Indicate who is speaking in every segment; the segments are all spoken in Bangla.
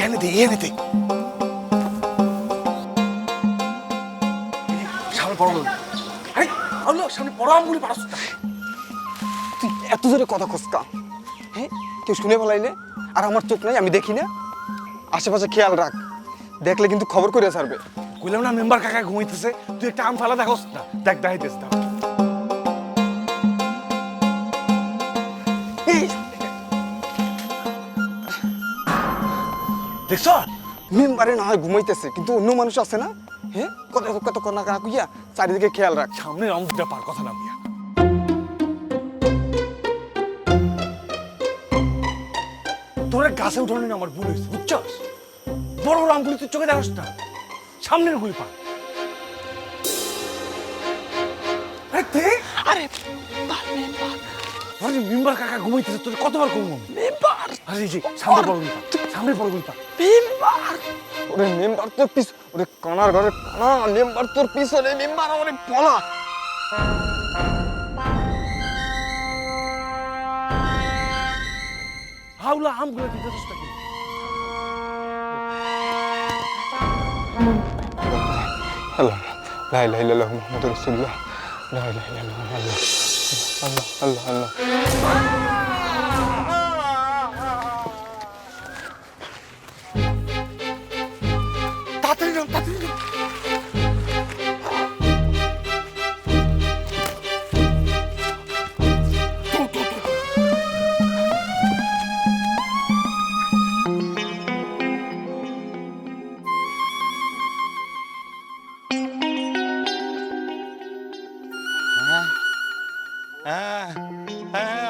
Speaker 1: এনে দে সামনে পড়ো আরে আল্লাহ সামনে পড়ো আমগুলি পারছ না
Speaker 2: তুই এত জোরে কথা কসকা হ্যাঁ কেউ শুনে ফেলাইলে আর আমার চোখ নাই আমি দেখি না আশেপাশে খেয়াল রাখ দেখলে কিন্তু খবর করে ছাড়বে
Speaker 1: কইলাম না মেম্বার কাকা ঘুমাইতেছে তুই একটা আম ফালা দেখোস না দেখ দেখাইতেছ দাও দেখছ
Speaker 2: মেম্বারে না হয় ঘুমাইতেছে কিন্তু অন্য মানুষ আছে না হ্যাঁ কত কত কনা কানা কুইয়া চারিদিকে খেয়াল রাখ
Speaker 1: সামনে আম দুটা পার কথা না মিয়া তোরে গাছে উঠানো না আমার ভুল হয়েছে বুঝছস বড় বড় আমগুলি তুই চোখে দেখোস না সামনের গুলি পা আরে মেম্বার কাকা ঘুমাইতেছে তোর কতবার ঘুমাম মেম্বার আরে জি সামনে বড় গুলি পা
Speaker 2: মেম্বার ওরে মেম্বার তোর পিছ ওরে কানার ঘরে কানা মেম্বার তোর পিছনে মেম্বার ওরে পলা
Speaker 1: হাউলা আমগুলো দিতে চেষ্টা করি
Speaker 2: আল্লাহ লা ইলাহা ইল্লাল্লাহ মুহাম্মাদুর রাসূলুল্লাহ লা ইলাহা ইল্লাল্লাহ আল্লাহ আল্লাহ
Speaker 1: তাড়াতাড়ি নাও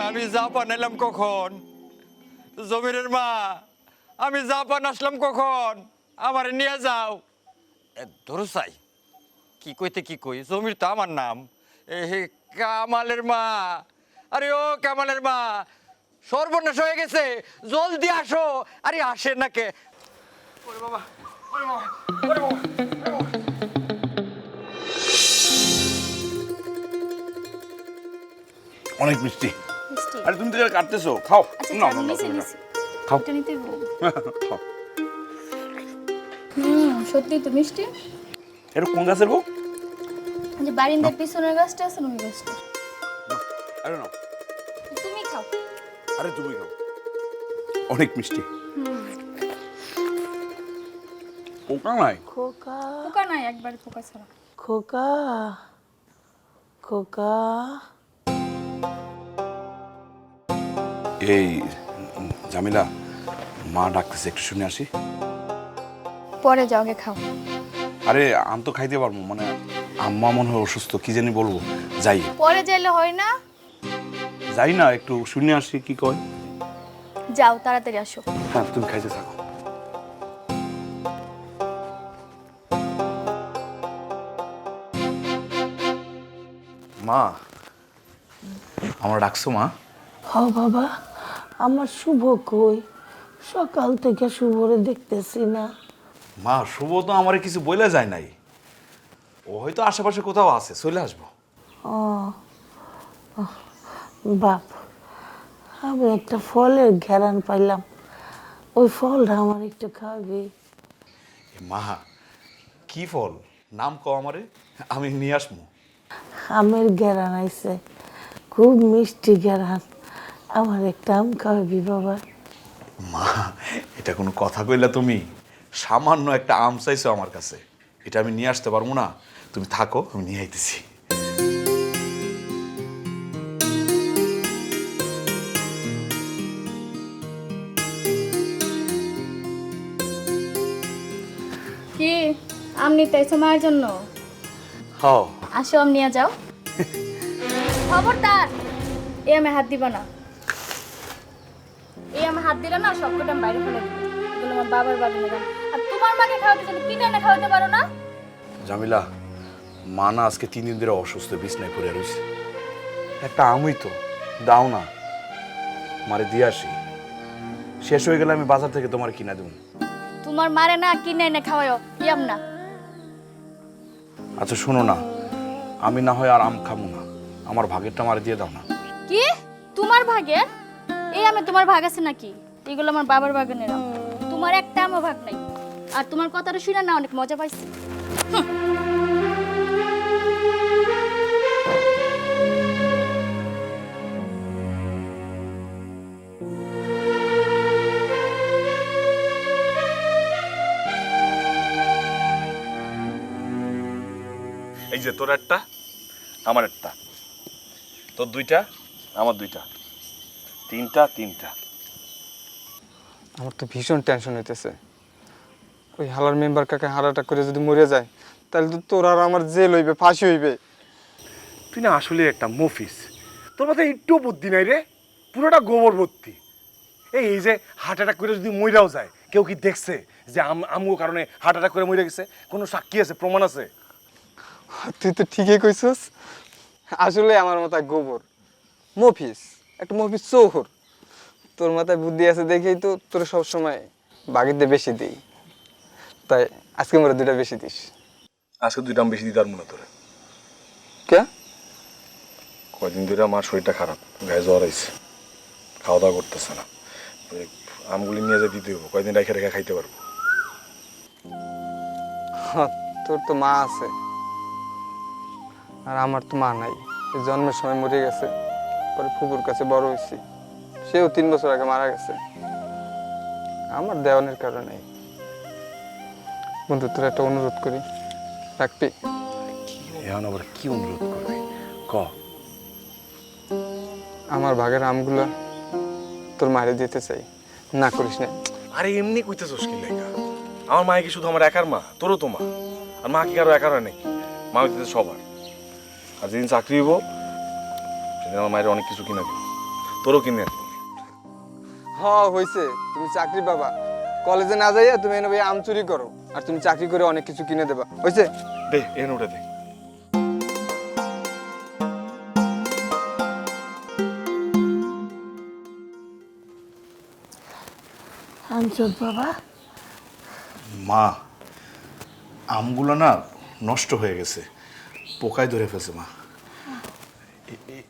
Speaker 3: আমি জাপান এলাম কখন জমিরের মা আমি জাপান আসলাম কখন আমারে নিয়ে যাও ধরো চাই কি কইতে কি কই জমির তো আমার নাম কামালের মা আরে ও কামালের মা সর্বনাশ হয়ে গেছে জলদি আসো আরে আসে না কে
Speaker 1: অনেক মিষ্টি আরে তুমি তো এটা কাটতেছো খাও না না না খাও খাও
Speaker 4: সত্যি তো মিষ্টি
Speaker 1: এটা কোন গাছের গো
Speaker 4: যে বারিন্দার পিছনের গাছটা আছে ওই গাছটা
Speaker 1: আরে না
Speaker 4: তুমি খাও
Speaker 1: আরে তুমি খাও অনেক মিষ্টি পোকা নাই
Speaker 5: খোকা
Speaker 4: পোকা নাই একবার পোকা ছাড়া
Speaker 5: খোকা খোকা
Speaker 1: এই জামিলা মা ডাকতেছে একটু শুনে আসি
Speaker 4: পরে যাও আগে খাও
Speaker 1: আরে আম তো খাইতে পারবো মানে আম্মা মনে হয় অসুস্থ কি জানি বলবো যাই
Speaker 4: পরে যাইলে হয় না
Speaker 1: যাই না একটু শুনে আসি কি কয়
Speaker 4: যাও তাড়াতাড়ি আসো
Speaker 1: হ্যাঁ তুমি খাইতে থাকো মা আমার ডাকছো মা
Speaker 5: হ বাবা আমার শুভ কই সকাল থেকে শুভরে দেখতেছি না
Speaker 1: মা শুভ তো আমার কিছু বলে যায় নাই ও হয়তো আশেপাশে কোথাও আছে চলে আসবো
Speaker 5: ও বাপ আমি একটা ফলের ঘেরান পাইলাম ওই ফলটা আমার একটু খাওয়াবি
Speaker 1: মা কি ফল নাম কও আমারে আমি নিয়ে আসবো
Speaker 5: আমের ঘেরান আইছে খুব মিষ্টি ঘেরান আমার একটা আম খাওয়াবি বাবা
Speaker 1: মা এটা কোনো কথা কইলা তুমি সামান্য একটা আম চাইছো আমার কাছে এটা আমি নিয়ে আসতে পারবো না তুমি থাকো আমি নিয়ে আইতেছি
Speaker 4: কি আম নিতে আইছো মায়ের জন্য
Speaker 1: হ্যাঁ
Speaker 4: আসো আম নিয়ে যাও খবরদার এই আমে হাত দিবা না এই আমে হাত দিলে না সবকটা আমি বাইরে ফেলে দিই এগুলো আমার বাবার বাগানে দাম আর তোমার মাকে খাওয়াতে চাইলে কিনে এনে খাওয়াতে পারো না
Speaker 1: জামিলা মা না আজকে 3 দিন ধরে অসুস্থ বিছনায় পড়ে রয়েছে একটা আমই তো দাও না মারে দিয়ে আসি শেষ হয়ে গেলে আমি বাজার থেকে তোমার কিনা দেবো
Speaker 4: তোমার মারে না কিনে এনে খাওয়াও কি আম না
Speaker 1: আচ্ছা শোনো না আমি না হয় আর আম খাবো না আমার ভাগেরটা মারে দিয়ে দাও না
Speaker 4: কি তোমার ভাগের এই আমে তোমার ভাগ আছে নাকি এগুলো আমার বাবার বাগানের আম তোমার একটা আমও ভাগ নাই। আর তোমার কথাটা শুনে না অনেক মজা পাইছি।
Speaker 1: এই যে তোর একটা, আমার একটা, তোর দুইটা, আমার দুইটা, তিনটা তিনটা।
Speaker 2: আমার তো ভীষণ টেনশন হইতেছে। ওই হালার মেম্বার কাকে হার্ট অ্যাটাক করে যদি মরে যায়, তাহলে তো তোর আর আমার জেল হইবে, ফাঁসি হইবে।
Speaker 1: তুই না আসলে একটা মফিস, তোর মাথায় একটু বুদ্ধি নাই রে, পুরোটা গোবর ভর্তি। এই যে হার্ট অ্যাটাক করে যদি মইরাও যায়, কেউ কি দেখছে যে আমগো কারণে হার্ট অ্যাটাক করে মরে গেছে? কোনো সাক্ষী আছে, প্রমাণ আছে?
Speaker 2: তুই তো ঠিকই কইছস। আসলে আমার মাথায় গোবর, মফিস, একটা মফিস চৌহর। তোর মাথায় বুদ্ধি আছে দেখেই তো তোর সবসময় বাগিতে বেশি দিই। তাই আজকে মোরা দুইটা বেশি দিস।
Speaker 1: আজকে দুইটা বেশি দিতে পারবো না তোরে।
Speaker 2: কে?
Speaker 1: কয়দিন ধরে আমার শরীরটা খারাপ, গায়ে জ্বর আইছে, খাওয়া দাওয়া করতেছে না। ওই আমগুলি নিয়ে যা দিতে হবো, কয়দিন রেখে রেখে খাইতে পারবো।
Speaker 2: তোর তো মা আছে, আর আমার তো মা নাই। জন্মের সময় মরে গেছে, পরে ফুপুর কাছে বড় হয়েছি, সেও 3 বছর আগে মারা গেছে। আমার দেওয়ানের কারণে। বন্ধু, তোর একটা অনুরোধ করি, রাখবি?
Speaker 1: এখন আবার কি অনুরোধ করবি, ক।
Speaker 2: আমার ভাগের আমগুলো তোর মারে দিতে চাই, না করিস না।
Speaker 1: আরে এমনি কইতেছস কি লেখা? আমার মা কি শুধু আমার একার মা? তোরও তো মা। আর মা কি কারো একার হয় নাকি? মা হইতেছে সবার। আর যেদিন চাকরি হইব, সেদিন আমার মায়ের অনেক কিছু কিনে দিব, তোরও কিনে দিব।
Speaker 2: হয়েছে, তুমি চাকরি পাবা। কলেজে না যাইয়া তুমি এনে ভাই আম চুরি করো, আর তুমি চাকরি করে অনেক কিছু কিনে দেবা। হয়েছে?
Speaker 1: দে এন ওটা দে।
Speaker 5: আনছো বাবা?
Speaker 1: মা, আমগুলো না নষ্ট হয়ে গেছে, পোকায় ধরে ফেলছে মা।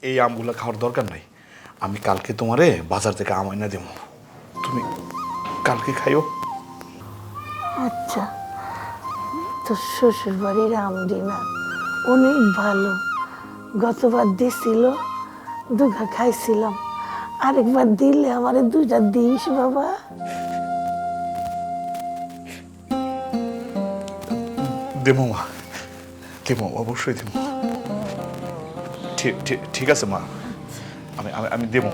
Speaker 1: এই আমগুলো খাওয়ার দরকার নাই। আমি কালকে তোমারে বাজার থেকে আম এনে দেবো, তুমি কালকে খাইও।
Speaker 5: আচ্ছা, তোর শ্বশুর বাড়ির আমদি না অনেক ভালো। গতবার দিছিল, দুঘা খাইছিলাম। আরেকবার দিলে আমারে 2টা দিস বাবা।
Speaker 1: দেবো মা, দেবো, অবশ্যই দেবো। ঠিক আছে মা, আমি আমি আমি দেবো।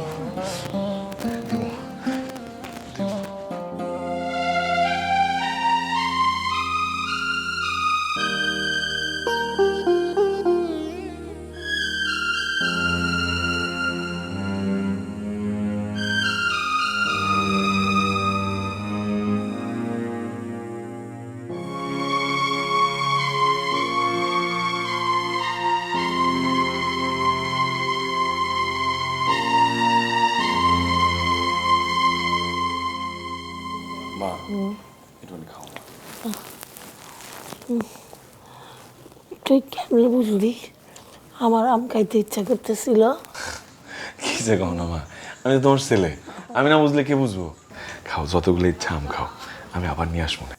Speaker 1: মা, একটু খাও।
Speaker 5: তুই কেমনে বুঝলি আমার আম খাইতে ইচ্ছা করতেছিল?
Speaker 6: কি যে কও না মা, আমি তো তোমার ছেলে, আমি না বুঝলে কে বুঝবো? খাও, যতগুলো ইচ্ছা আম খাও, আমি আবার নিয়ে আসবো না।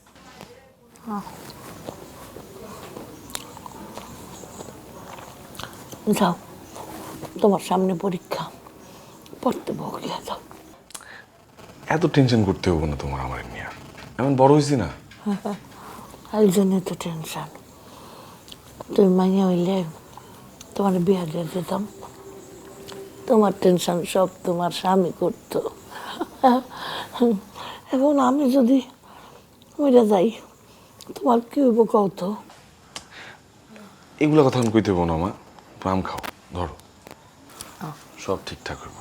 Speaker 5: যাও, তোমার সামনে পরীক্ষা, পড়তে বকিয়া যাও।
Speaker 6: এত টেনশন করতে হবো না তোমার আমার নিয়ে, এমন বড় হয়েছি না।
Speaker 5: এই জন্য তো টেনশন। তুমি মাইয়া হইলে তোমার বিয়া দিয়ে দিতাম, তোমার টেনশন সব তোমার স্বামী করতো। এখন আমি যদি মরে যাই, তোমার কি হইব কও তো?
Speaker 6: এগুলো কথা আমি কইতে হবো না মা, আম খাও, ধরো, সব ঠিকঠাক হইব।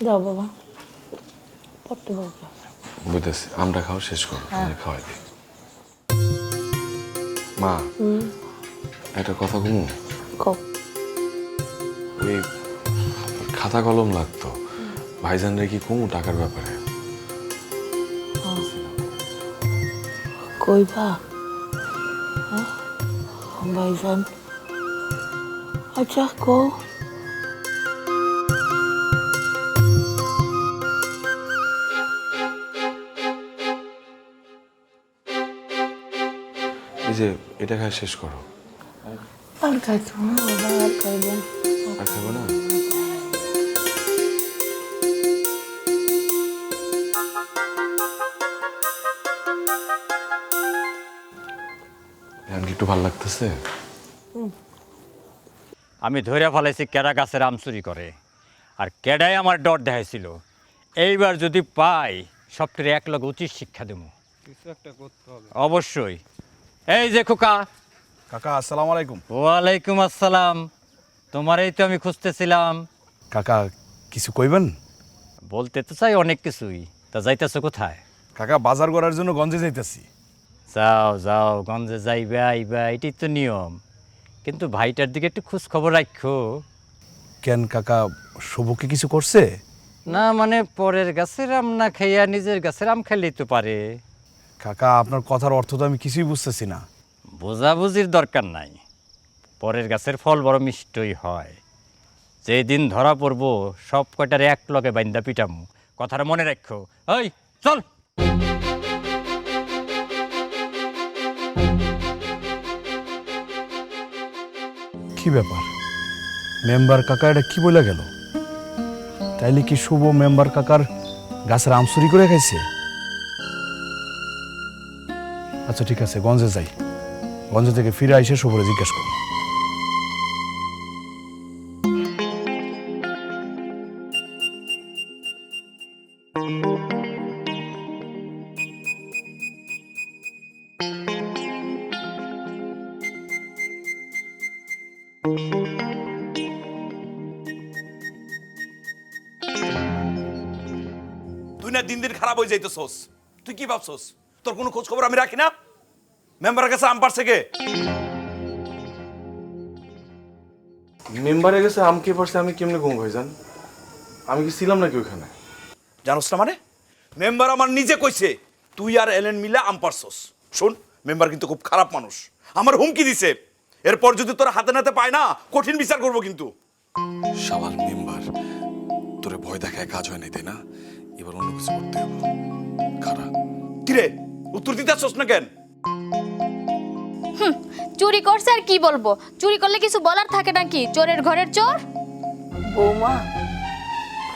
Speaker 5: যাও বাবা, পড়তে বকিয়া।
Speaker 6: বুঝতেছি, আমটা খাও, শেষ করো, আমি খাওয়াই দিই। মা, একটা কথা কমু,
Speaker 5: কও।
Speaker 6: ওই খাতা কলম লাগতো, ভাইজান রে কি কমু টাকার ব্যাপারে?
Speaker 5: কইবা? হ্যাঁ ভাইজান, আচ্ছা কও।
Speaker 6: এটা খাই শেষ করো।
Speaker 5: আর খাইতো না বাবা, আর খাইব না।
Speaker 6: আর খাবো না? এখন কি একটু ভালো লাগতেছে?
Speaker 3: আমি ধরে ফেলাইছি কেডা গাছের আম চুরি করে, আর কেডাই আমার ডর দেখাইছিল। এইবার যদি পাই সবটারে এক লগে উচিত শিক্ষা দেবো।
Speaker 2: কিছু একটা করতে হবে।
Speaker 3: অবশ্যই। এই যে খোকা।
Speaker 1: কাকা আসসালামু আলাইকুম।
Speaker 3: ওয়ালাইকুম আসসালাম। তোমারই তো আমি খুঁজতেছিলাম।
Speaker 1: কাকা কিছু কইবেন?
Speaker 3: বলতে তো চাই অনেক কিছুই, তা যাইতেছো কোথায়?
Speaker 1: কাকা বাজার করার জন্য গঞ্জে যাইতেছি।
Speaker 3: যাও যাও, গঞ্জে যাইবা আইবা, এটাই তো নিয়ম। কিন্তু ভাইটার দিকে একটু খোঁজ খবর রাখো।
Speaker 1: কেন কাকা, শুভকে কিছু করছে?
Speaker 3: না মানে পরের গাছের আম না খাইয়া নিজের গাছের আম খাইলেই তো পারে।
Speaker 1: কাকা আপনার কথার অর্থ তো আমি কিছুই বুঝতেছি না।
Speaker 3: বোঝাবুঝির দরকার নাই। পরের গাছের ফল বড় মিষ্টই হয়। যেদিন ধরা পড়বো সব কয়টার এক লগে বাইন্দা পিটামু। কথাটা মনে রাখো। ওই চল।
Speaker 1: কি ব্যাপার, মেম্বার কাকা এটা কি বলে গেল? তাইলে কি শুভ মেম্বার কাকার গাছের আম চুরি করে খাইছে? আচ্ছা ঠিক আছে, গঞ্জে যাই। গঞ্জ থেকে ফিরে আইসে শুভরে জিজ্ঞেস করব। তুই না দিন দিন খারাপ হয়ে যাইতেছস। তুই কি ভাবছস তোর কোনো খোঁজ খবর আমি রাখি না? মেম্বারের কাছে আম পারছে কে?
Speaker 6: মেম্বারে গেছে আম কে পারছে আমি কেমনে ঘুম ভাইজান? আমি কি ছিলাম নাকি ওইখানে?
Speaker 1: জানোস না মানে? মেম্বার আমার নিজে কইছে তুই আর এলেন মিলে আম পারছস। শোন, মেম্বার কিন্তু খুব খারাপ মানুষ, আমার হুমকি দিছে। এরপর যদি তোর হাতে নাতে পায় না, কঠিন বিচার করব কিন্তু।
Speaker 6: শালার মেম্বার, তোরে ভয় দেখায় কাজ হয় নাই তাই না? এবার অন্য কিছু করতে হবে। খারাপ
Speaker 1: কিরে উত্তর দিতে আসছস না কেন?
Speaker 4: চুরি করছে আর কি বলবো? চুরি করলে কিছু বলার থাকে নাকি? চোরের ঘরের চোর।
Speaker 5: বৌমা,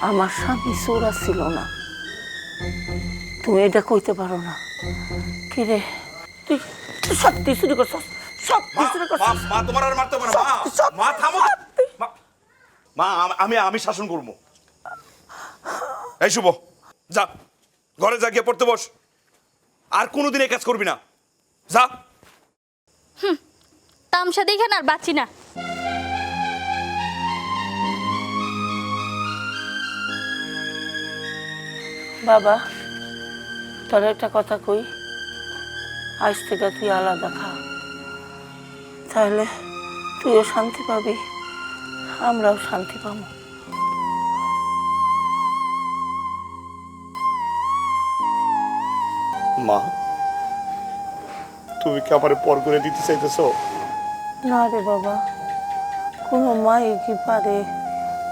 Speaker 5: আমার স্বামী চোরা ছিল না, তুমি এটা কইতে পারো না। কি রে, তুই তুই সত্যি চুরি করছস? সত্যি চুরি করছস?
Speaker 1: মা তোমার আর মারতে পারে না। মা থামো। মা আমি শাসন করব। এই শুভ, যা ঘরে যা, গিয়ে পড়তে বস। আর কোনোদিন এই কাজ করবি না, যা।
Speaker 4: তামসা দেখে না আর বাঁচি না।
Speaker 5: বাবা, তোর একটা কথা কই, আজ থেকে তুই আলাদা খা, তাহলে তুইও শান্তি পাবি, আমরাও শান্তি পাবো।
Speaker 1: মা, তুমি কি আমারে পর করে দিতে চাইতেছো?
Speaker 5: না রে বাবা, কোনো মাই কি পারে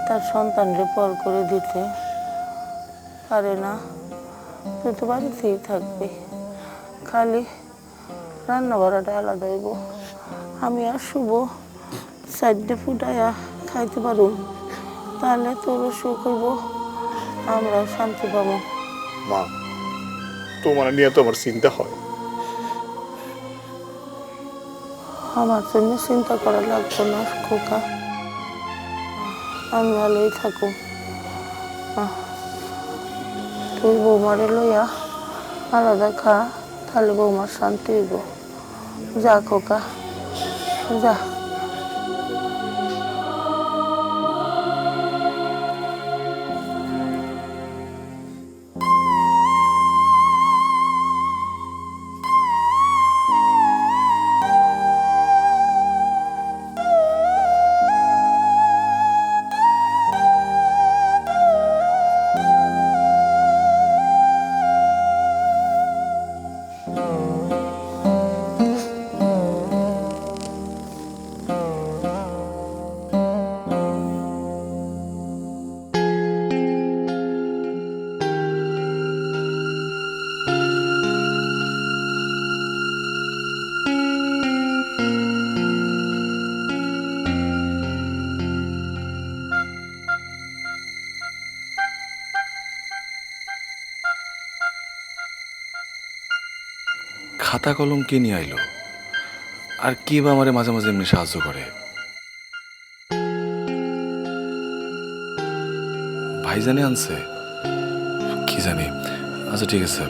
Speaker 5: তার সন্তানরে পর করে দিতে? পারে না। তুই তো বাড়িতেই থাকবি, খালি রান্না বাড়াটা আলাদা হইব। আমি আর শুভ সাইডে ফুটাইয়া খাইতে পারুম, তাহলে তোরও সুখ হইব, আমরাও শান্তি পাবো।
Speaker 1: মা, তোমার নিয়ে তো আমার চিন্তা হয়।
Speaker 5: আমার জন্য চিন্তা করা লাগবে না খোকা, আমি ভালোই থাকুম। তুই বৌমারে লইয়া আলাদা খা, তাহলে বৌমার শান্তি হইব। যা খোকা, যা।
Speaker 6: খাতা কলম কে নিয়ে আইলো? আর কে বা আমারে মাঝে মাঝে এমনি সাহায্য করে? ভাইজানে আনছে? কি জানি। আচ্ছা ঠিক আছে,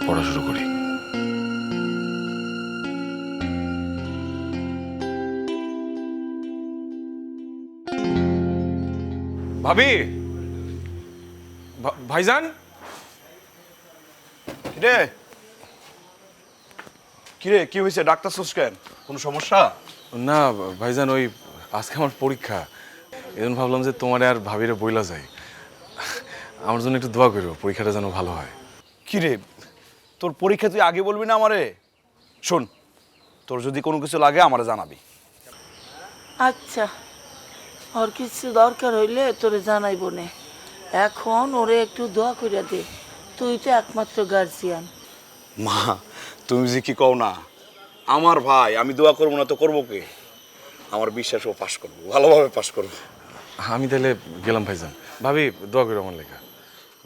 Speaker 6: পড়া শুরু করি। ভাবি, ভাইজান।
Speaker 1: কিরে কিরে কি হয়েছে? ডাক্তার কেন? কোনো সমস্যা?
Speaker 6: না ভাইজান, ওই আজকে আমার পরীক্ষা, এজন্য ভাবলাম যে তোমার আর ভাবিরে বইলা যায়, আমার জন্য একটু দোয়া করো, পরীক্ষাটা যেন ভালো হয়।
Speaker 1: কিরে তোর পরীক্ষা তুই আগে বলবি না আমারে? শোন, তোর যদি কোনো কিছু লাগে আমারে জানাবি।
Speaker 5: আচ্ছা, ওর কিছু দরকার হইলে তোরে জানাইব নে। এখন ওরে একটু দোয়া কইরা দে, তুই তো একমাত্র গার্জিয়ান।
Speaker 1: মা তুমি যে কি কও না, আমার ভাই, আমি দোয়া করবো না তো করবো কে? আমার বিশ্বাস ও পাশ করবো, ভালোভাবে পাশ করবো।
Speaker 6: আমি তাহলে গেলাম ভাইজান, ভাবি দোয়া করো আমার লেখা।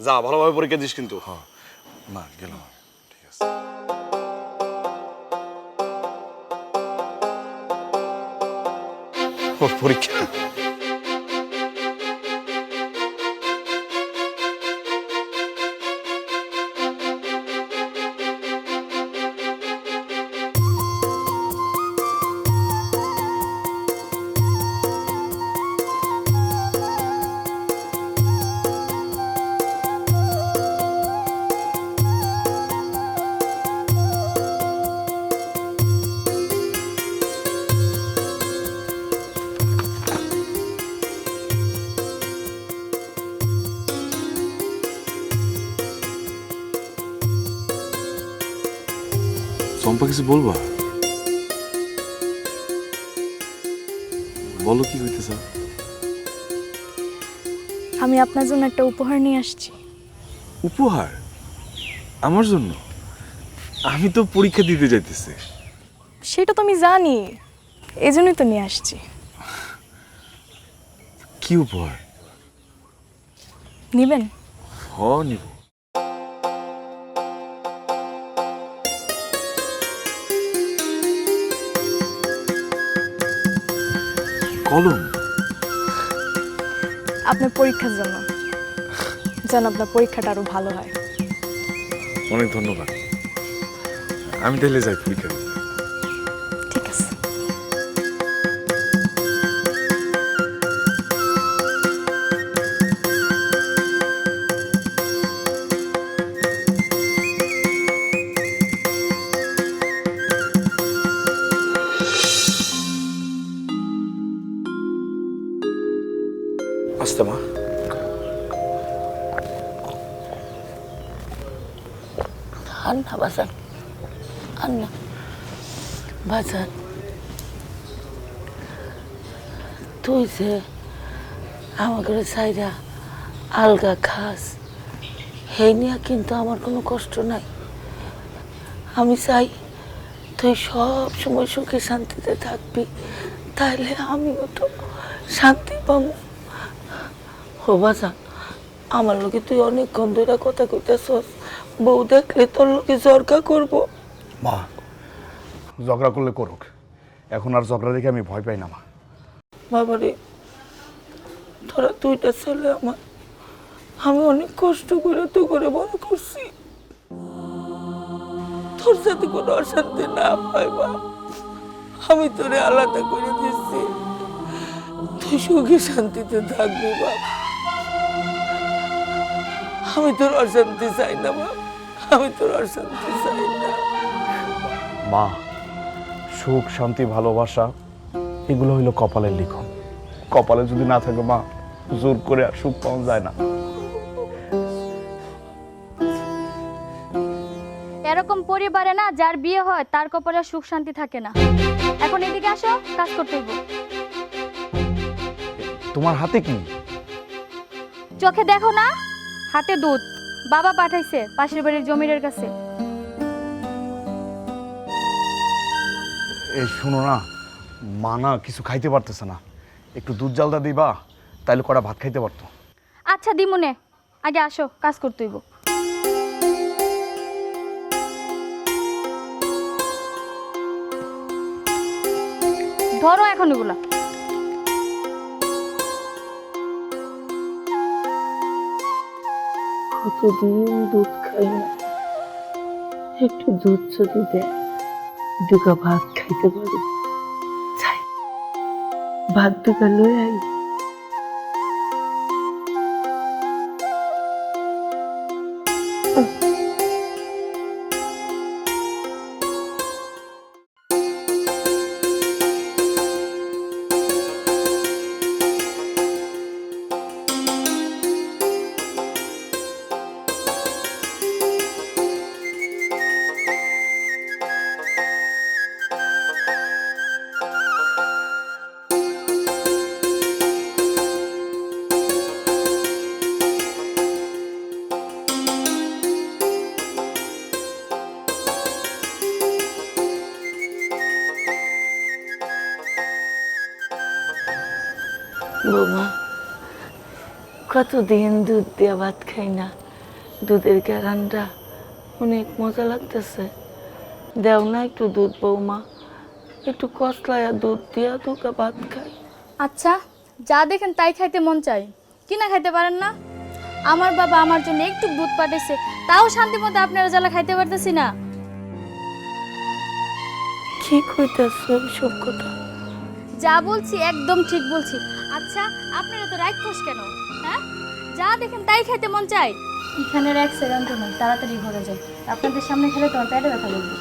Speaker 1: যা, ভালোভাবে পরীক্ষা দিস কিন্তু।
Speaker 6: হ্যাঁ মা, গেলাম। ঠিক আছে।
Speaker 1: ওর পরীক্ষা।
Speaker 6: চম্পা কিছু বলবা? বলো কি হইতে চাও?
Speaker 4: আমি আপনার জন্য একটা উপহার নিয়ে আসছি।
Speaker 6: উপহার? আমার জন্য? আমি তো পরীক্ষা দিতে যাইতেছি।
Speaker 4: সেটা তো আমি জানি, এজন্যই তো নিয়ে আসছি।
Speaker 6: কি উপহার?
Speaker 4: নিবেন?
Speaker 6: হ, নিব। কলম?
Speaker 4: আপনার পরীক্ষার জন্য, যেন আপনার পরীক্ষাটা আরো ভালো হয়।
Speaker 6: অনেক ধন্যবাদ। আমি তাহলে যাই পরীক্ষা দিতে।
Speaker 4: ঠিক আছে।
Speaker 1: আসতে মা।
Speaker 5: আন্না বাজান, আন্না বাজান, তুই যে আমাকে সাইরা আলগা খাস, সেই নিয়ে কিন্তু আমার কোনো কষ্ট নাই। আমি চাই তুই সব সময় সুখে শান্তিতে থাকবি, তাহলে আমিও তো শান্তি পাবো। ও বাজান, আমার লোকে তুই অনেকক্ষণ ধরে কথা কইতেছস, বউ দেখলে তোর লোকে জরকা করবো।
Speaker 1: মা ঝগড়া করলে করুক, এখন আর ঝগড়া দেখে আমি ভয় পাই না মা।
Speaker 5: বাবারে, তোরা দুইটা ছেলে আমার, আমি অনেক কষ্ট করে তো করে বড় করছি, তোর সাথে কোনো অশান্তি না হয় বা আমি তোরে আলাদা করে দিচ্ছি, তুই সুখে শান্তিতে থাকবি বাপ। আমি তোর অশান্তি চাই না বাপ, আমি তোর অশান্তি চাই না।
Speaker 1: মা, সুখ শান্তি ভালোবাসা এগুলো হইলো কপালের লিখন, কপালে যদি না থাকে মা, জোর করে আর সুখ পাওয়া যায় না।
Speaker 4: এরকম পরিবারে না যার বিয়ে হয় তার কপালে সুখ শান্তি থাকে না। এখন এদিকে আসো, কাজ করতে হইব।
Speaker 1: তোমার হাতে কি?
Speaker 4: চোখে দেখো না, হাতে দুধ। বাবা পাঠাইছে পাশের বাড়ির জমিরের কাছে।
Speaker 1: এই শুনো না, মা না কিছু খাইতে পারতেছে না, একটু দুধ জালদা দিবা, তাইলে কটা ভাত খাইতে পারতো।
Speaker 4: আচ্ছা দিমুনে, আগে আসো, কাজ করতে হইব। ধরো এখন এগুলা।
Speaker 5: কতদিন দুধ খাই না, একটু দুধ যদি দেয় দুগা ভাত খাইতে পারি। যাই ভাত দুগা লই আই। বৌমা, কতদিন দুধ দিয়ে ভাত খাই না, দুধের গ্যারান্ডা অনেক মজা লাগতেছে। দেও না একটু দুধ বৌমা, একটু কসলায়া দুধ দিয়া দুগা ভাত খাই।
Speaker 4: আচ্ছা, যা দেখেন তাই খাইতে মন চাই, কিনা খাইতে পারেন না? আমার বাবা আমার জন্য একটু দুধ পাঠাইছে, তাও শান্তি মতো আপনারা জ্বালা খাইতে পারতেছি না।
Speaker 5: কি কইতাছ সব কথা?
Speaker 4: যা বলছি একদম ঠিক বলছি। আচ্ছা, আপনারা তো রাক্ষস কেন? হ্যাঁ, যা দেখেন তাই খাইতে মন চাই। এখানের এক সেকেন্ড নয়, তাড়াতাড়ি ঘরে যাই, আপনাদের সামনে খেলে তোমার পেটে ব্যথা করবে।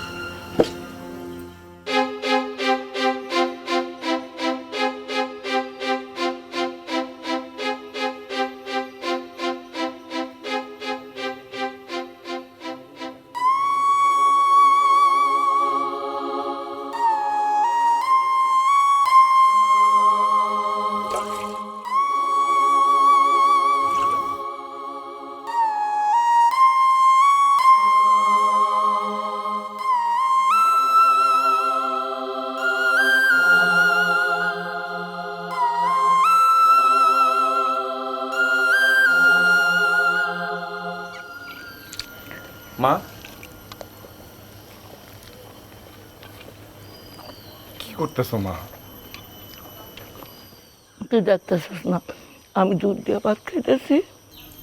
Speaker 6: মা, কি করতেছো মা?
Speaker 5: তুই দেখতেছিস না আমি দুধ দিয়ে ভাত খাইতেছি?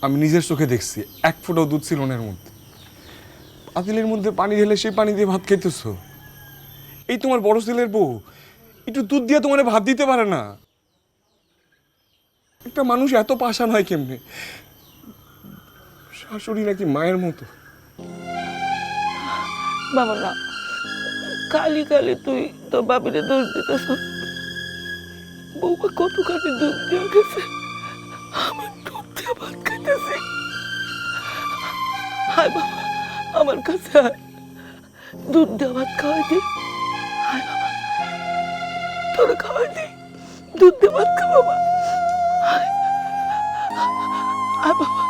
Speaker 6: আমি নিজের চোখে দেখছি, এক ফোঁটাও দুধ ছিল না এর মধ্যে। পাতিলের মধ্যে পানি ঢেলে সেই পানি দিয়ে ভাত খাইতেছো। এই তোমার বড় ছেলের বউ একটু দুধ দিয়ে তোমার ভাত দিতে পারে না? একটা মানুষ এত পাষাণ হয় কেমনে? শাশুড়ি নাকি মায়ের মতো।
Speaker 5: বাবা না, কালি কালি তুই তো বাবিরে দোষ দিতেছ। বউমা কতখানি দুধ দিয়ে গেছে, আমি দুধ দিয়ে ভাত খাইতেছি। হায় বাবা, আমার কাছে আয়, দুধ দিয়ে ভাত খাওয়াই দি। হায় বাবা, তোর খাওয়াই দি, দুধ দিয়ে ভাত খা বাবা। হায় বাবা।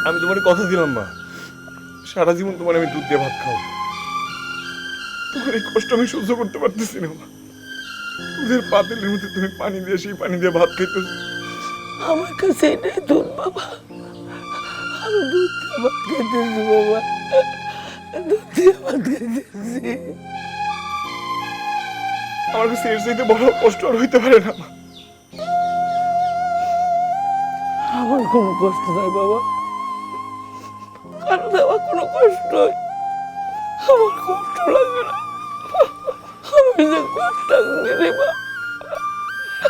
Speaker 6: আমি তোমার কথা দিলাম মা, সারা জীবন তোমার আমি দুধ দিয়ে ভাত খাও। তোমার এই কষ্ট আমি সহ্য করতে পারতেছি না মা। দুধের পাতিলের মধ্যে তুমি পানি দিয়ে সেই পানি দিয়ে ভাত খাইতেছো।
Speaker 5: আমার কাছে এটাই দুধ বাবা, আমি দুধ দিয়ে ভাত খাইতেছি বাবা, দুধ দিয়ে ভাত খাইতেছি।
Speaker 6: আমার কাছে এর চাইতে বড় কষ্ট আর হইতে পারে না মা।
Speaker 5: আমার কোনো কষ্ট নাই বাবা, কারো দেওয়া কোনো কষ্ট নয়, আমার কষ্ট লাগে না। আমি যে কষ্ট রে মা,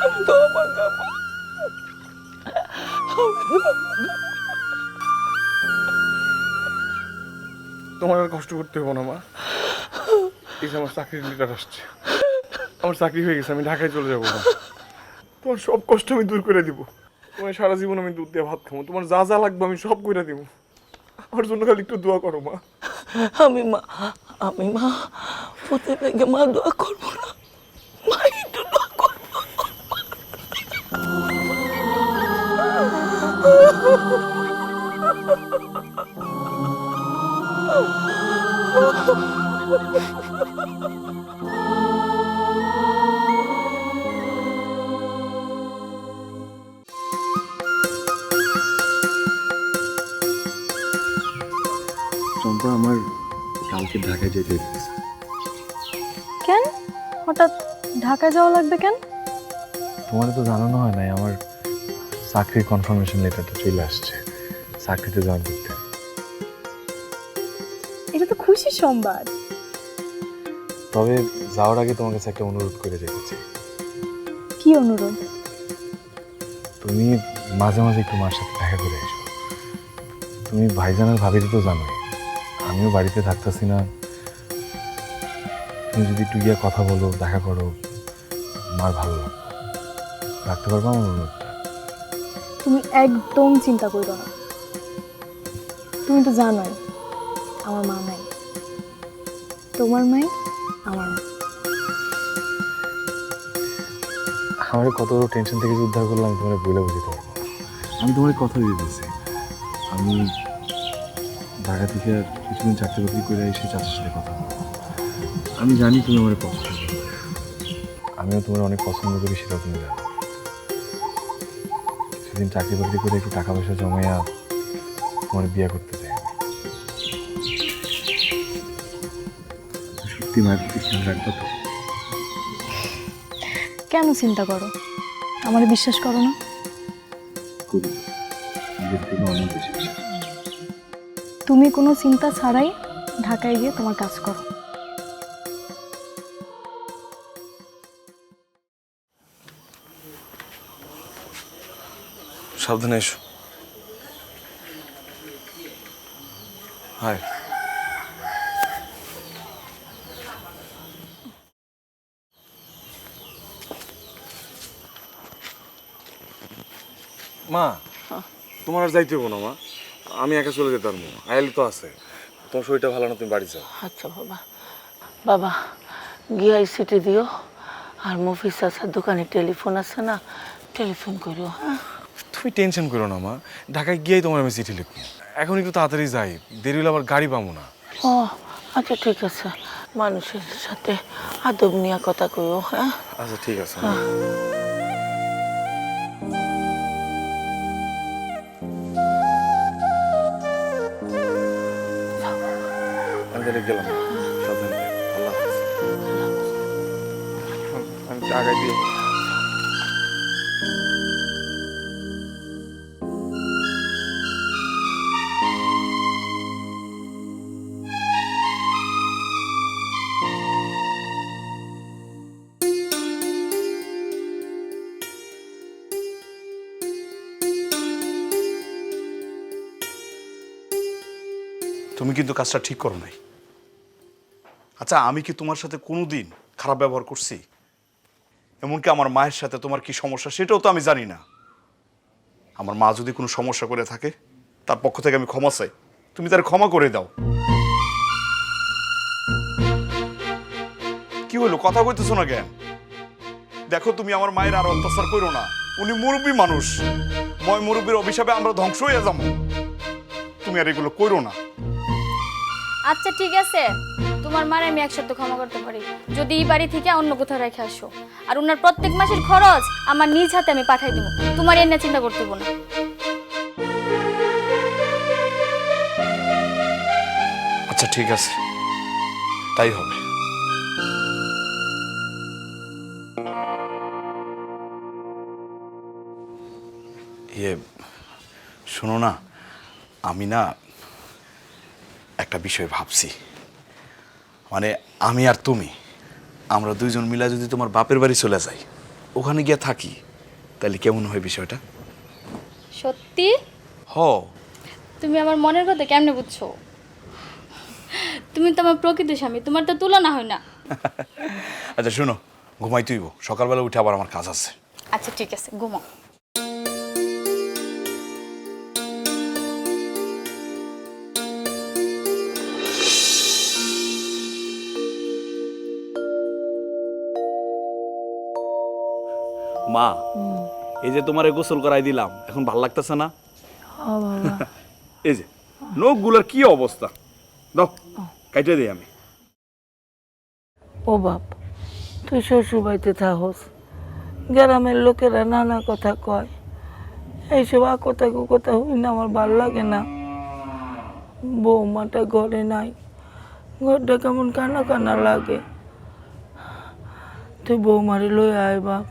Speaker 5: আমি তো আমার কাপা,
Speaker 6: তোমার আর কষ্ট করতে হবো না মা। এই যে আমার চাকরির লেটার আসছে, আমার চাকরি হয়ে গেছে, আমি ঢাকায় চলে যাবো মা। তোমার সব কষ্ট আমি দূর করে দিব। তোমার সারা জীবন আমি দুধ দিয়ে ভাত খাবো, তোমার যা যা লাগবে আমি সব করে দিব। আমার জন্য খালি একটু দোয়া করো মা।
Speaker 5: আমি মা পথে থেকে মা দোয়া করবো না, মা একটু দোয়া করবো।
Speaker 6: আমাকে ঢাকায় যেতে দিয়েছে।
Speaker 4: কেন হঠাৎ ঢাকায় যাওয়া লাগবে কেন?
Speaker 6: তোমার তো জানানো হয় নাই, আমার চাকরির কনফার্মেশন লেটারটা চলে আসছে, চাকরিতে জয়েন করতে।
Speaker 4: এটা তো খুশির সংবাদ।
Speaker 6: তবে যাওয়ার আগে তোমার কাছে একটা অনুরোধ করে যেতে চাই।
Speaker 4: কি অনুরোধ?
Speaker 6: তুমি মাঝে মাঝে একটু মার সাথে দেখা করে এসো। তুমি ভাইজানের ভাবির তো জানোই, আমিও বাড়িতে থাকতেছি না। তুমি যদি একটু গিয়ে কথা বলো, দেখা করো, মার ভালো লাগবে। রাখতে পারবো আমার অনুরোধটা?
Speaker 4: তুমি একদম চিন্তা করো না। তুমি তো জানোই আমার মা নাই, তোমার মাই আমার মা।
Speaker 6: আমার কত বড় টেনশন থেকে যে উদ্ধার করলাম, তোমার বলে বুঝতে পারবো না। আমি তোমার কথা দিয়ে দিয়েছি, আমি ঢাকা থেকে কিছুদিন চাকরি বাকরি করে এসে চাচার সাথে কথা বলবো। আমি জানি তুমি আমার পছন্দ করো, আমিও তোমার অনেক পছন্দ করি, সেটাও তুমি জানো। কিছুদিন চাকরি বাকরি করে একটু টাকা পয়সা জমাইয়া তোমার বিয়ে করতে চাই আমি। সত্যি মায়ের প্রতি খেয়াল রাখবো তো?
Speaker 4: কেন চিন্তা করো? আমার বিশ্বাস করো না?
Speaker 6: করি, নিজের থেকে অনেক বেশি বিশ্বাস।
Speaker 4: তুমি কোনো চিন্তা ছাড়াই ঢাকায় গিয়ে তোমার কাজ করো।
Speaker 1: সাবধানে এসো। হাই।
Speaker 6: মা, তোমার আর যাইতে হবো না মা, আমি একা চলে যেতে পারবো। আয়ালি তো আছে, তোমার শরীরটা ভালো না, তুমি বাড়ি যাও।
Speaker 5: আচ্ছা বাবা, বাবা গিয়ে সিটি দিও, আর মফিস আসার দোকানে টেলিফোন আছে না, টেলিফোন করো। হ্যাঁ
Speaker 6: তুমি টেনশন করো না মা, ঢাকায় গিয়েই তোমার আমি চিঠি লিখবো। এখন একটু তাড়াতাড়ি যাই, দেরি হলে আবার গাড়ি পাবো না।
Speaker 5: ও আচ্ছা ঠিক আছে, মানুষের সাথে আদব নিয়ে কথা কইও। হ্যাঁ
Speaker 6: আচ্ছা ঠিক আছে। আমি তাহলে গেলাম, সাবধানে থাকো। আল্লাহ হাফেজ।
Speaker 2: আমি টাকা দিয়ে
Speaker 1: তুমি কিন্তু কাজটা ঠিক করো নাই। আচ্ছা, আমি কি তোমার সাথে কোনোদিন খারাপ ব্যবহার করছি? এমনকি আমার মায়ের সাথে তোমার কি সমস্যা সেটাও তো আমি জানি না। আমার মা যদি কোনো সমস্যা করে থাকে, তার পক্ষ থেকে আমি ক্ষমা চাই, তুমি তার ক্ষমা করে দাও। কি হলো, কথা কইতেছো না কেন? দেখো, তুমি আমার মায়ের আর অত্যাচার করো না। উনি মুরব্বী মানুষ, ময় মুরব্বীর অভিশাপে আমরা ধ্বংস হয়ে যাবো। তুমি আর এগুলো করো না।
Speaker 4: আচ্ছা ঠিক আছে, তোমার মারে আমি এক সপ্তাহ ক্ষমা করতে পারি যদি এই বাড়ি থেকে অন্য কোথাও রেখে আসো। আর ওনার প্রত্যেক মাসের খরচ আমার নিজ হাতে আমি পাঠাই দেবো, তোমার এর নিয়ে চিন্তা করতে হবে না।
Speaker 1: আচ্ছা ঠিক আছে, তাই হবে। শোনো না, আমি না একটা বিষয় ভাবছি। মানে আমি আর তুমি, আমরা দুইজন মিলা যদি তোমার বাপের বাড়ি চলে যাই, ওখানে গিয়ে থাকি, তাহলে কেমন হয় বিষয়টা?
Speaker 4: সত্যি?
Speaker 1: হ।
Speaker 4: তুমি আমার মনের কথা কেমনে বুঝছো? তুমি তো আমার প্রকৃত স্বামী, তোমার তো তুলনা হয় না।
Speaker 1: আচ্ছা শোনো, ঘুমাই তুইব, সকালবেলা উঠে আবার আমার কাজ আছে।
Speaker 4: আচ্ছা ঠিক আছে, ঘুমাও।
Speaker 1: মা, এই যে তোমারে গোসল করাই দিলাম, এখন ভাল লাগতেছে না?
Speaker 5: ও বাবা,
Speaker 1: এই যে নখগুলোর কি অবস্থা, দাও কাইটে দিই আমি।
Speaker 5: ও বাপ, তুই শ্বশুর বাড়িতে থাকস, গ্রামের লোকেরা নানা কথা কয়, এইসব কথা কুকথা হই না, আমার ভালো লাগে না। বৌমাটা ঘরে নাই, ঘরটা কেমন কানা কানা লাগে। তুই বৌমারি লই আয় বাপ।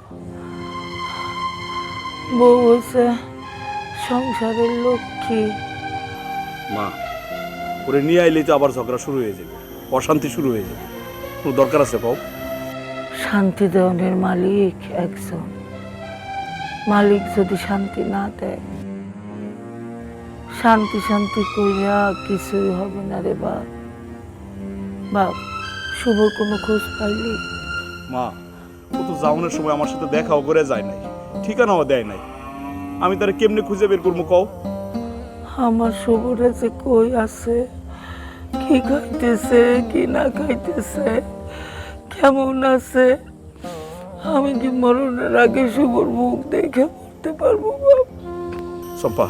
Speaker 5: বউ হয়েছে সংসারের লক্ষ্মী।
Speaker 1: মা, ওরে নিয়ে আইলেই তো আবার ঝগড়া শুরু হয়ে যাবে, অশান্তি শুরু হয়ে যাবে। কোনো দরকার আছে কও?
Speaker 5: শান্তি দেওয়ানের মালিক একজন। মালিক যদি শান্তি না দেয়, শান্তি শান্তি কইরা কিছুই হবে না রে বাপ। বাপ, শুভর কোনো খোঁজ পাইলি?
Speaker 1: মা, ও তো যাওয়ানোর সময় আমার সাথে দেখাও করে যায় নাই, ঠিকানাও দেয় নাই। আমি তারে কেমনে খুঁজে বের করবো কও?
Speaker 5: আমার শুভরে যে কই আছে, কি খাইতেছে কি না খাইতেছে, কেমন আছে, আমি কি মরণের আগে শুভর মুখ দেখে পড়তে পারবো বাপ?
Speaker 1: চম্পা,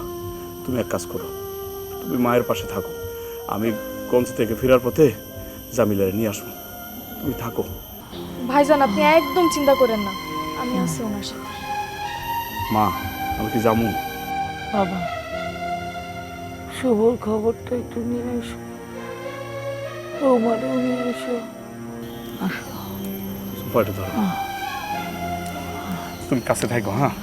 Speaker 1: তুমি এক কাজ করো, তুমি মায়ের পাশে থাকো। আমি গঞ্জ থেকে ফেরার পথে জামিলারে নিয়ে আসবো, তুমি থাকো।
Speaker 7: ভাইজান আপনি একদম চিন্তা করেন না, আমি আছি ওনার সাথে।
Speaker 1: মা, আমি কি যাবো?
Speaker 5: বাবা, শুভর খবরটা একটু নিয়ে এসো, বৌমারেও নিয়ে এসো।
Speaker 1: চম্পা, এটা ধরো, তুমি কাছে থাকো। হ্যাঁ,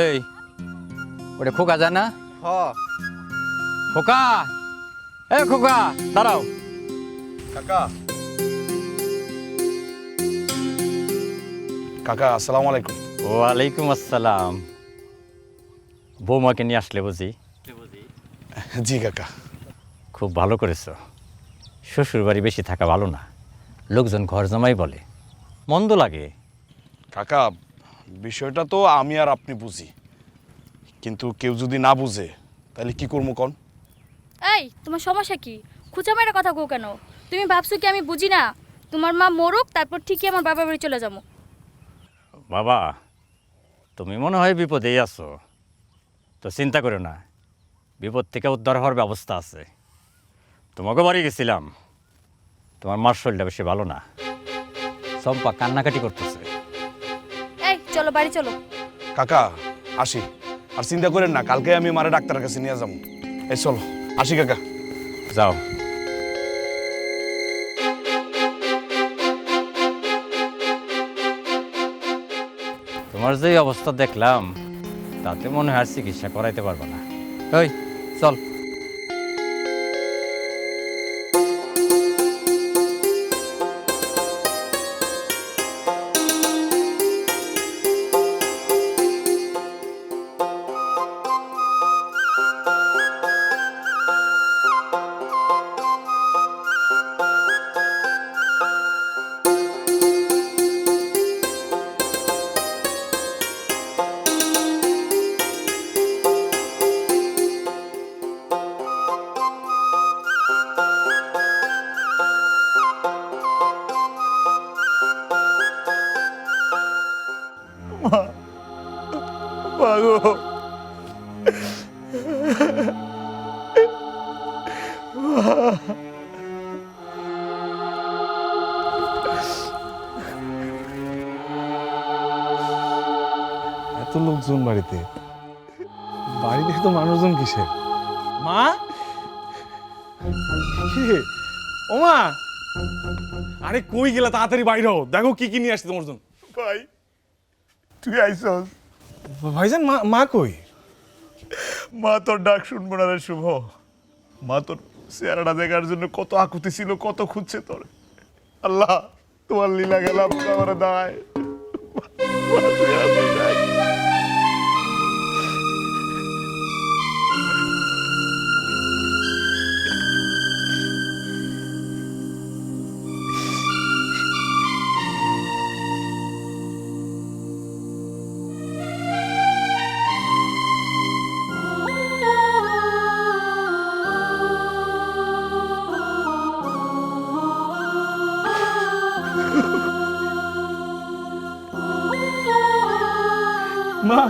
Speaker 3: এই ওটা খোকা যায় না?
Speaker 2: হ,
Speaker 3: খোকা, এ খোকা দাঁড়াও।
Speaker 1: কাকা। কাকা, আসসালামু আলাইকুম।
Speaker 3: ওয়ালাইকুম আসসালাম। বৌমাকে নিয়ে আসলে বুঝি?
Speaker 1: জি কাকা।
Speaker 3: খুব ভালো করেছো। শ্বশুর বাড়ি বেশি থাকা ভালো না, লোকজন ঘর জমাই বলে, মন্দ লাগে।
Speaker 1: কাকা, বিষয়টা তো আমি আর আপনি বুঝি, কিন্তু কেউ যদি না বুঝে তাহলে কি করবো কন?
Speaker 4: এই তোমার সমস্যা কি? খুচা মেয়ের কথা কও কেন? তুমি ভাবছো কি আমি বুঝি না? তোমার মা মরুক, তারপর ঠিকই আমার বাবার বাড়ি চলে যাবো।
Speaker 3: বাবা, তুমি মনে হয় বিপদেই আছো, তো চিন্তা করো না, বিপদ থেকে উদ্ধার হওয়ার ব্যবস্থা আছে। তোমাকে বাড়ি গেছিলাম, তোমার মার শরীরটা বেশি ভালো না, চম্পা কান্নাকাটি করতেছে।
Speaker 4: এই চলো বাড়ি চলো।
Speaker 1: কাকা, আসি। আর চিন্তা করেন না, কালকে আমি মারে ডাক্তারের কাছে নিয়ে যাবো। এই চলো, আসি কাকা।
Speaker 3: যাও। তোমার যে অবস্থা দেখলাম, তাতে মনে হয় আর চিকিৎসা করাইতে পারবে না। ওই চল।
Speaker 1: মাগো,
Speaker 6: এত লোকজন বাড়িতে, বাড়ি দেখে তো মানুষজন কিসের? মা, কি রে? ও মা, আরে কই গেলা? তাড়াতাড়ি বাইরে হও, দেখো কি কি নিয়ে আসছে তোমার জন্য।
Speaker 1: ভাই তুই আইসস?
Speaker 6: ভাইজান, মা মা কই?
Speaker 1: মা তোর ডাক শুনবো না রে শুভ। মা তোর চেহারাটা দেখার জন্য কত আকুতি ছিল, কত খুঁজছে তোর। আল্লাহ, তোমার লীলা গেলাম আমার দায়।
Speaker 6: মা,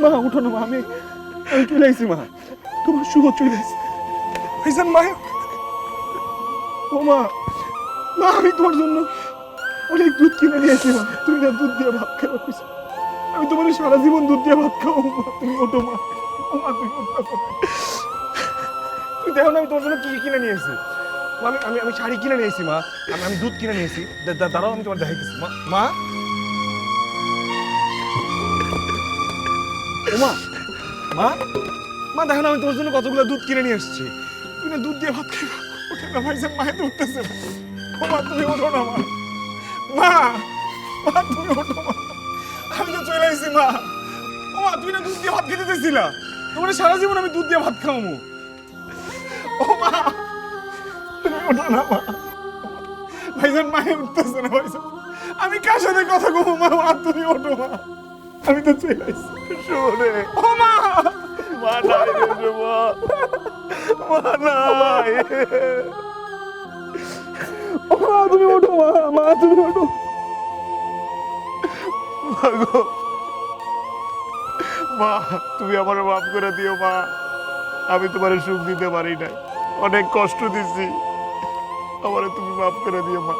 Speaker 6: মা উঠো না মা, আমি চলে আইছি মা, তোমার শুভ চলে আইছি। ভাইজান মা, ও মা, মা আমি তোমার জন্য অনেক দুধ কিনে নিয়ে এসেছি মা, তুমি না দুধ দিয়ে ভাত খাওয়া কইছো, আমি তোমার সারা জীবন দুধ দিয়ে ভাত খাও মা, তুমি ওঠো মা, ও মা তুমি ওঠো। তুমি দেখো না আমি তোমার জন্য কি কিনে নিয়ে এসেছি মা, আমি আমি শাড়ি কিনে নিয়ে এসেছি মা, আমি দুধ কিনে নিয়ে এসেছি, দাঁড়াও আমি তোমার দেখাইতেছি মা। মা, ও মা, মা, মা দেখো না আমি তোমার জন্য কতগুলো দুধ কিনে নিয়ে এসেছি, তুমি না দুধ দিয়ে ভাত খাইবা, ওঠে না ভাইজান, মায়ের তো উঠতেছে না, ও মা তুমি ওঠো না মা, মা, মা তুমি ওঠো মা, আমি তো চলে আসছি মা, ও মা তুমি না দুধ দিয়ে ভাত খেতে দিয়েছিলা, তোমার সারা জীবন আমি দুধ দিয়ে ভাত খাওয়াবো, ও মা তুমি ওঠো না মা, ভাইজান মায়ের উঠতেছে না ভাইজান, আমি কার সাথে কথা কবো মা, মা তুমি ওঠো মা, আমি তো চলে আসছি শোনে, ও মা, মা নাই রে মা, মা নাই, ও মা তুমি ওঠো মা, মা তুমি ওঠো, মা গো, মা তুমি আমার মাফ করে দিও মা, আমি তোমার সুখ দিতে পারি নাই, অনেক কষ্ট দিছি, আমারে তুমি মাফ করে দিও মা।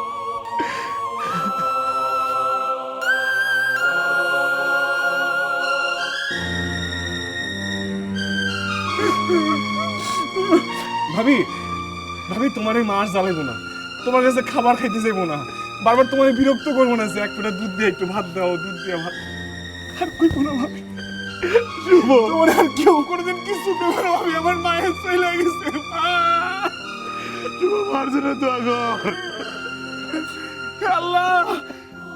Speaker 6: ভাবি, ভাবি তোমার এই মাছ জ্বালাইবো না, তোমার কাছে খাবার খাইতে যাইবো না, বারবার তোমার বিরক্ত করবো না যে এক ফোঁটা দুধ দিয়ে একটু ভাত দাও, দুধ দিয়ে ভাত, আর কইবো না ভাবি, শুভ তোমার আর কেউ কোনোদিন কিছু করবো না ভাবি, আমার মায়ের চলে গেছে মা, শুভ মার জন্য দোয়া কর, আল্লাহ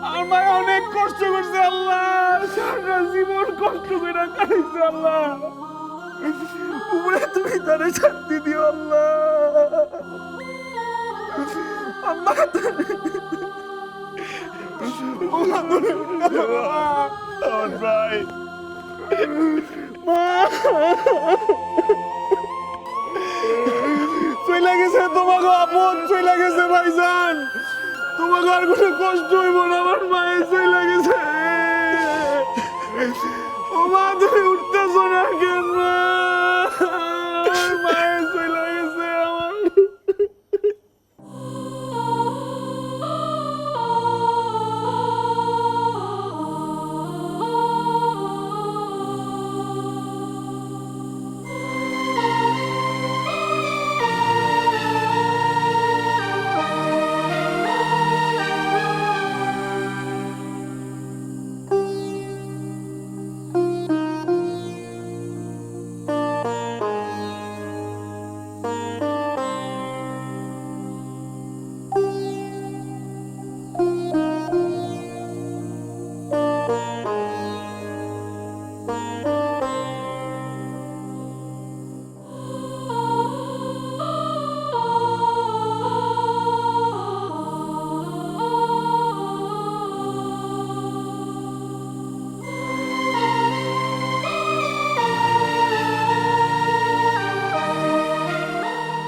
Speaker 6: আমার মায়ে অনেক কষ্ট করছে আল্লাহ, সারা জীবন কষ্ট করে কাটাইছে আল্লাহ, উপরে তুমি তারে শান্তি দিও আল্লাহ, আম্মা আমার ভাই, মা চলে গেছে, তোমাকে আপন চলে গেছে ভাইজান, তোমাকে আর কোনো কষ্ট হইব না, আমার মায়ের চলে গেছে, ও মা তুমি উঠতেছো না কেন মা, আমার মায়ের চলে গেছে আমার,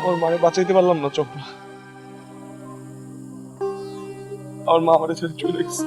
Speaker 6: ওর মারে বাঁচাইতে পারলাম না চোখটা, আমার মা আমাদের ছেড়ে চলে গেছে।